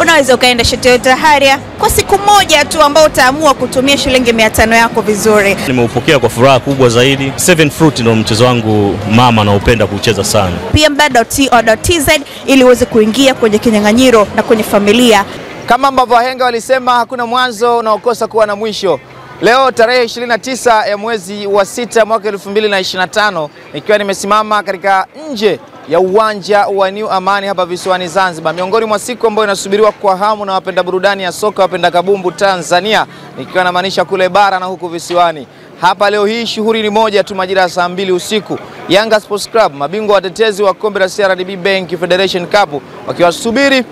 Unaweza ukaenda Toyota Harrier kwa siku moja tu ambao utaamua kutumia shilingi 500 yako vizuri. Nimeupokea kwa furaha kubwa zaidi. 7 Fruit ndio mchezo wangu mama naupenda kucheza sana. pmbet.co.tz ili uweze kuingia kwenye kinyang'anyiro na kwenye familia. Kama ambavyo wahenga walisema hakuna mwanzo unaokosa kuwa na mwisho. Leo tarehe 29 ya mwezi wa 6 mwaka 2025 nikiwa nimesimama katika nje ya uwanja wa New Amani hapa visiwani Zanzibar. Miongoni mwa siku ambayo inasubiriwa kwa hamu na wapenda burudani ya soka, wapenda kabumbu Tanzania, nikiwa namaanisha kule bara na huku visiwani. Hapa leo hii shughuli ni moja tu, majira ya saa 2 usiku. Yanga Sports Club, mabingwa watetezi wa kombe la CRDB Bank Federation Cup, wakiwasubiri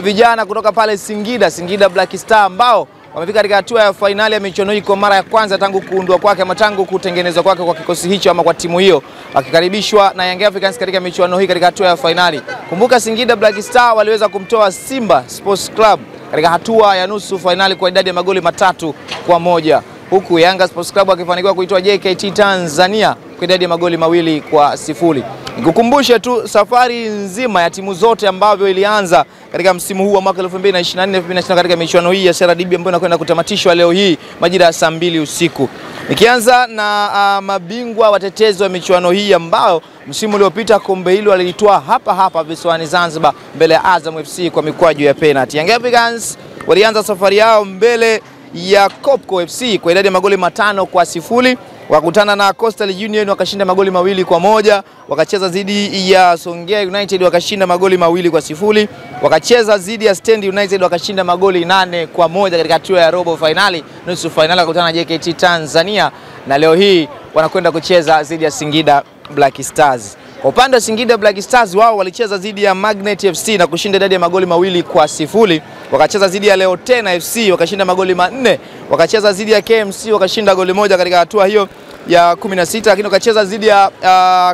vijana kutoka pale Singida Black Star ambao wamefika katika hatua ya finali ya michuano hii kwa mara ya kwanza tangu kuundwa kwake ama tangu kutengenezwa kwake kwa kikosi hicho ama kwa timu hiyo, wakikaribishwa na Young Africans katika michuano hii katika hatua ya finali. Kumbuka Singida Black Star waliweza kumtoa Simba Sports Club katika hatua ya nusu finali kwa idadi ya magoli 3-1, huku Yanga Sports Club wakifanikiwa kuitoa JKT Tanzania kwa idadi ya magoli 2-0. Nikukumbushe tu safari nzima ya timu zote ambavyo ilianza katika msimu huu wa mwaka 2024-2025 katika michuano hii ya CRDB ambayo inakwenda kutamatishwa leo hii majira ya saa 2 usiku. Nikianza na mabingwa watetezi wa michuano hii ambao msimu uliopita kombe hilo walitoa hapa visiwani Zanzibar mbele ya Azam FC kwa mikwaju ya penalty. Young Africans walianza safari yao mbele ya Kopko FC kwa idadi ya magoli 5-0. Wakutana na Coastal Union wakashinda magoli 2-1, wakacheza dhidi ya Songea United wakashinda magoli 2-0, wakacheza dhidi ya Stand United wakashinda magoli 8-1 katika hatua ya robo finali. Nusu finali wakutana na JKT Tanzania, na leo hii wanakwenda kucheza dhidi ya Singida Black Stars. Kwa upande wa Singida Black Stars, wao walicheza dhidi ya Magnet FC na kushinda idadi ya magoli 2-0. Wakacheza dhidi ya Leotena FC wakashinda magoli 4, wakacheza dhidi ya KMC wakashinda goli 1 katika hatua hiyo ya 16, lakini wakacheza dhidi ya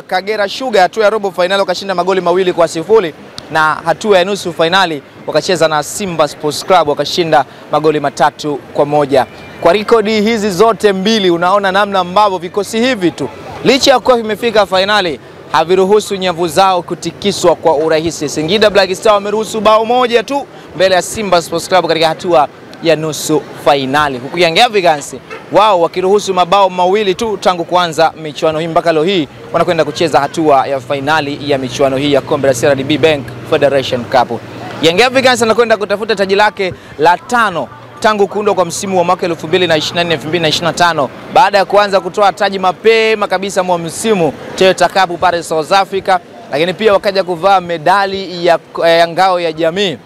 Kagera Sugar hatua ya robo finali wakashinda magoli 2-0, na hatua ya nusu finali wakacheza na Simba Sports Club wakashinda magoli 3-1. Kwa rekodi hizi zote mbili unaona namna ambavyo vikosi hivi tu licha ya kuwa vimefika finali haviruhusu nyavu zao kutikiswa kwa urahisi. Singida Black Star wameruhusu bao moja tu mbele ya Simba Sports Club katika hatua ya nusu finali, huku Young Africans wao wakiruhusu mabao 2 tu tangu kuanza michuano hii mpaka leo hii wanakwenda kucheza hatua ya finali ya michuano hii ya kombe la CRDB Bank Federation Cup. Young Africans anakwenda kutafuta taji lake la 5 tangu kuundwa kwa msimu wa mwaka 2024-2025 baada ya kuanza kutoa taji mapema kabisa mwa msimu Toyota Cup pale South Africa, lakini pia wakaja kuvaa medali ya ngao ya jamii,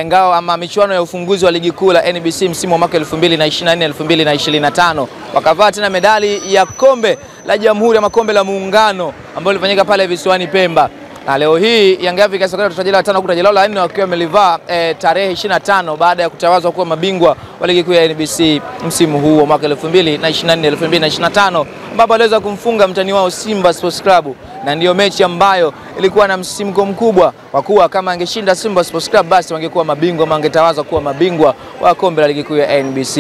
ngao ama michuano ya ufunguzi wa ligi kuu la NBC msimu wa mwaka 2024-2025. Wakavaa tena medali ya kombe la Jamhuri ama kombe la Muungano ambalo lilifanyika pale visiwani Pemba. Na leo hii Young Africans wakati taji la 5 huku taji lao la 4 wakiwa wamelivaa tarehe 25 baada ya kutawazwa kuwa mabingwa wa ligi kuu ya NBC msimu huu wa mwaka 2024-2025 ambapo waliweza kumfunga mtani wao Simba Sports Club, na ndio mechi ambayo ilikuwa na msisimko mkubwa kwa kuwa kama angeshinda Simba Sports Club basi wangekuwa mabingwa ama angetawazwa kuwa mabingwa wa kombe la ligi kuu ya NBC.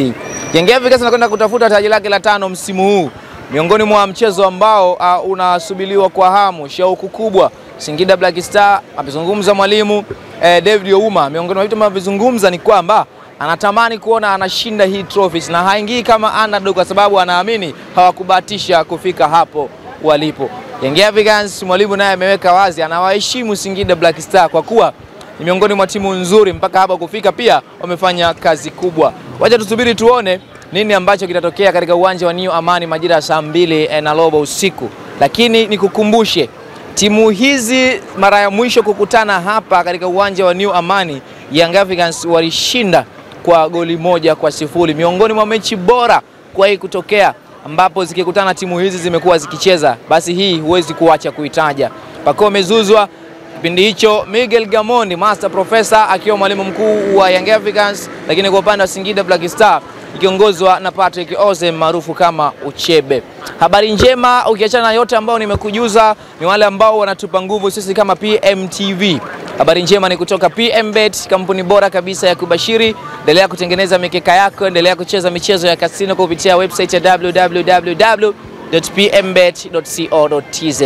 Young Africans anakwenda kutafuta taji lake la 5 msimu huu, miongoni mwa mchezo ambao unasubiriwa kwa hamu, shauku kubwa. Singida Black Star amezungumza mwalimu David Ouma, miongoni mwa vitu ambavyo ni kwamba anatamani kuona anashinda hii trophies na haingii kama underdog kwa sababu anaamini hawakubahatisha kufika hapo walipo. Young Africans mwalimu naye ameweka wazi anawaheshimu Singida Black Star kwa kuwa ni miongoni mwa timu nzuri mpaka hapa kufika, pia wamefanya kazi kubwa. Wacha tusubiri tuone nini ambacho kitatokea katika uwanja wa New Amani majira ya saa 2:15 usiku. Lakini nikukumbushe timu hizi mara ya mwisho kukutana hapa katika uwanja wa New Amani, Young Africans walishinda kwa goli 1-0, miongoni mwa mechi bora kwa hii kutokea ambapo zikikutana timu hizi zimekuwa zikicheza, basi hii huwezi kuacha kuitaja. Pako mezuzwa kipindi hicho Miguel Gamondi Master Professor akiwa mwalimu mkuu wa Young Africans, lakini kwa upande wa Singida Black Star ikiongozwa na Patrick Ose maarufu kama Uchebe. Habari njema ukiachana na yote ambao nimekujuza ni wale ambao wanatupa nguvu sisi kama PMTV. Habari njema ni kutoka PMBet, kampuni bora kabisa ya kubashiri. Endelea kutengeneza mikeka yako, endelea kucheza michezo ya kasino kupitia website ya www.pmbet.co.tz.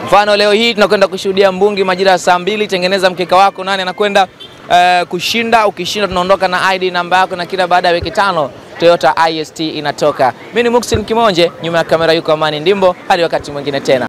Mfano leo hii tunakwenda kushuhudia mbungi majira ya saa 2, tengeneza mkeka wako, nani anakwenda kushinda. Ukishinda tunaondoka na ID namba yako, na kila baada ya wiki 5 Toyota IST inatoka. Mimi ni Muxin Kimonje, nyuma ya kamera yuko Amani Ndimbo. Hadi wakati mwingine tena.